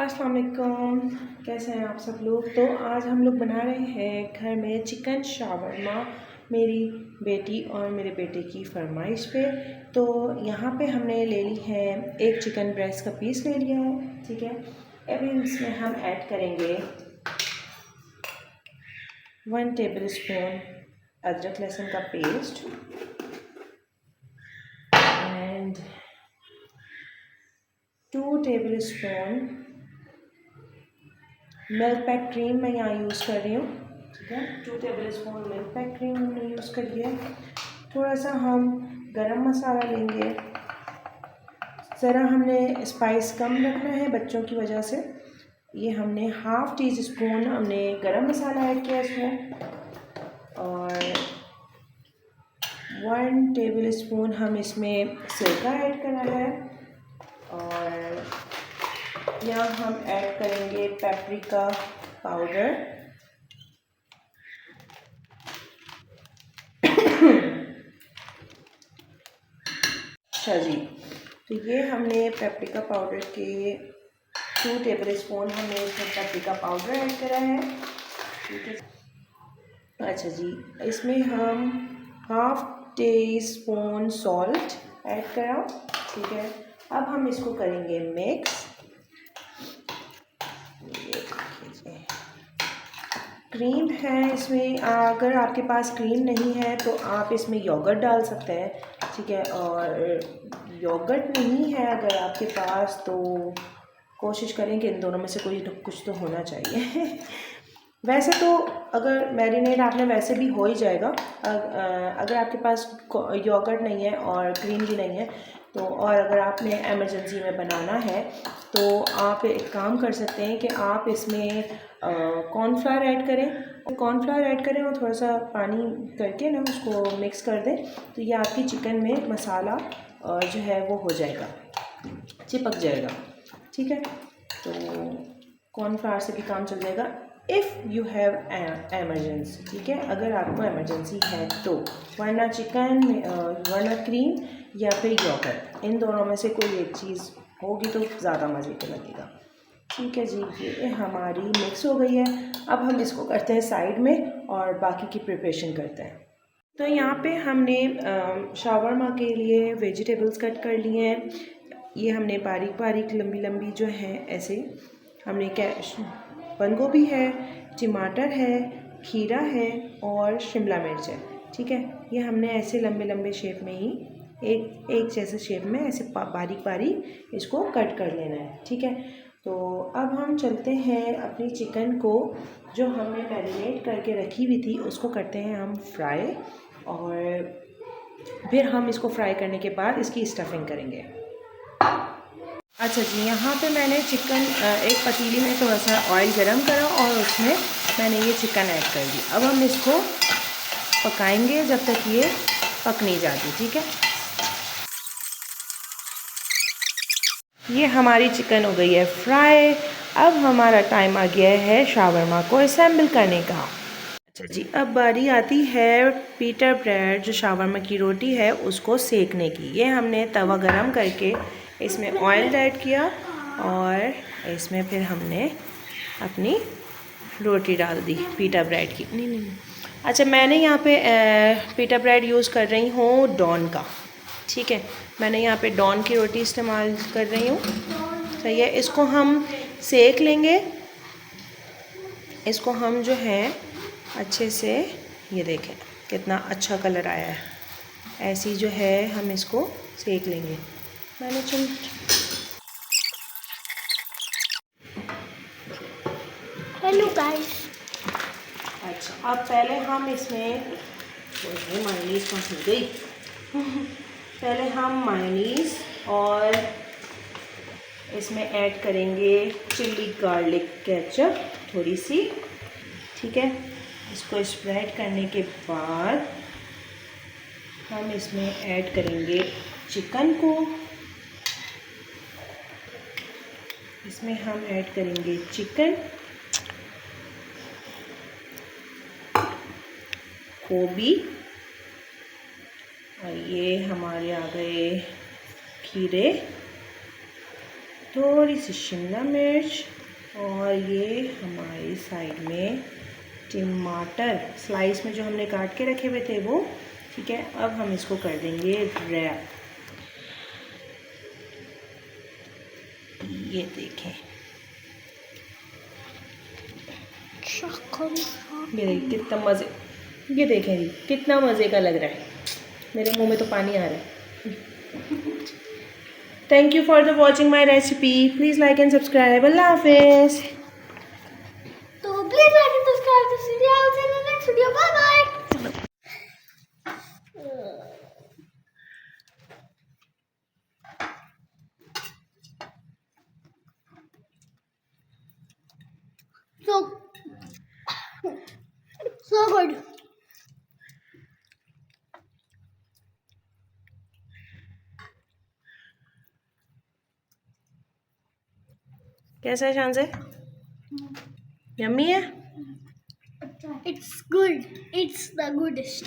अस्सलाम वालेकुम, कैसे हैं आप सब लोग। तो आज हम लोग बना रहे हैं घर में चिकन शावरमा, मेरी बेटी और मेरे बेटे की फरमाइश पे। तो यहाँ पे हमने ले ली है एक चिकन ब्रेस्ट का पीस ले लिया है, ठीक है। अभी इसमें हम ऐड करेंगे 1 टेबल स्पून अदरक लहसुन का paste and 2 table spoon milk pack cream मैं यहाँ यूज़ कर रही हूँ, ठीक है। 2 table spoon milk pack cream हमने यूज़ कर लिया है। थोड़ा सा हम गरम मसाला लेंगे, ज़रा हमने स्पाइस कम रखना है बच्चों की वजह से। ये हमने हाफ़ टी स्पून हमने गरम मसाला ऐड किया इसमें, और 1 टेबल स्पून हम इसमें सिरका ऐड करना है, और यहाँ हम ऐड करेंगे पेपरिका पाउडर, अच्छा जी। तो ये हमने पेपरिका पाउडर के 2 टेबल स्पून हमने इसमें पेपरिका पाउडर ऐड करा है, ठीक है। अच्छा जी, इसमें हम half tea spoon salt add करा, ठीक है। अब हम इसको करेंगे मिक्स। क्रीम है इसमें, अगर आपके पास क्रीम नहीं है तो आप इसमें योगर्ट डाल सकते हैं, ठीक है। और योगर्ट नहीं है अगर आपके पास तो कोशिश करें कि इन दोनों में से कोई कुछ तो होना चाहिए। वैसे तो अगर मैरिनेट आपने वैसे भी हो ही जाएगा, अगर आपके पास योगर्ट नहीं है और क्रीम भी नहीं है तो, और अगर आपने एमरजेंसी में बनाना है तो आप एक काम कर सकते हैं कि आप इसमें कॉर्नफ्लावर ऐड करें। कॉर्नफ्लावर ऐड करें और थोड़ा सा पानी करके ना उसको मिक्स कर दें, तो ये आपकी चिकन में मसाला जो है वो हो जाएगा, चिपक जाएगा, ठीक है। तो कॉर्नफ्लावर से भी काम चल जाएगा इफ़ यू हैव एमरजेंसी, ठीक है। अगर आपको एमरजेंसी है तो, वरना चिकन वरना क्रीम या फिर योगर्ट, इन दोनों में से कोई एक चीज़ होगी तो ज़्यादा मज़े का लगेगा, ठीक है जी। ये हमारी मिक्स हो गई है। अब हम इसको करते हैं साइड में और बाकी की प्रिपरेशन करते हैं। तो यहाँ पे हमने शावरमा के लिए वेजिटेबल्स कट कर लिए हैं। ये हमने बारीक बारीक लंबी लंबी जो है ऐसे हमने बंद गोभी है, टमाटर है, खीरा है और शिमला मिर्च है, ठीक है। ये हमने ऐसे लंबे लंबे शेप में ही एक जैसे शेप में ऐसे बारीक बारीक इसको कट कर लेना है, ठीक है। तो अब हम चलते हैं अपनी चिकन को जो हमने मैरिनेट करके रखी हुई थी उसको करते हैं हम फ्राई, और फिर हम इसको फ्राई करने के बाद इसकी स्टफिंग करेंगे। अच्छा जी, यहाँ पे मैंने चिकन एक पतीली में थोड़ा सा ऑयल गरम करा और उसमें मैंने ये चिकन ऐड कर दी। अब हम इसको पकाएंगे जब तक ये पक नहीं जाती, ठीक है। ये हमारी चिकन हो गई है फ्राई। अब हमारा टाइम आ गया है शावरमा को असेंबल करने का। अच्छा जी, अब बारी आती है पीटर ब्रेड जो शावरमा की रोटी है उसको सेकने की। ये हमने तवा गरम करके इसमें ऑयल ऐड किया और इसमें फिर हमने अपनी रोटी डाल दी पीटा ब्रेड की। नहीं, अच्छा, मैंने यहाँ पे पीटा ब्रेड यूज़ कर रही हूँ डॉन का, ठीक है। मैंने यहाँ पे डॉन की रोटी इस्तेमाल कर रही हूँ, सही है। इसको हम सेक लेंगे, इसको हम जो है अच्छे से, ये देखें कितना अच्छा कलर आया है, ऐसी जो है हम इसको सेक लेंगे। मैंने हेलो गाइस। अच्छा, अब पहले हम इसमें मायोनीज़ कहाँ हो गई। पहले हम मायोनीज़ और इसमें ऐड करेंगे चिल्ली गार्लिक केचप थोड़ी सी, ठीक है। इसको स्प्रेड करने के बाद हम इसमें ऐड करेंगे चिकन को, इसमें हम ऐड करेंगे चिकन, गोभी, और ये हमारे आ गए खीरे, थोड़ी सी शिमला मिर्च और ये हमारी साइड में टमाटर स्लाइस में जो हमने काट के रखे हुए थे वो। ठीक है, अब हम इसको कर देंगे रैप। ये देखें, ये देखिए कितना मज़े, ये देखें जी कितना मज़े का लग रहा है। मेरे मुंह में तो पानी आ रहा है। Thank you for the watching my recipe. Please like and subscribe. अल्लाह हाफिज़। तो please like and subscribe this video. I'll see you in the next video. Bye bye. So good. कैसा है शान से? यम्मी है? It's good. It's the goodest.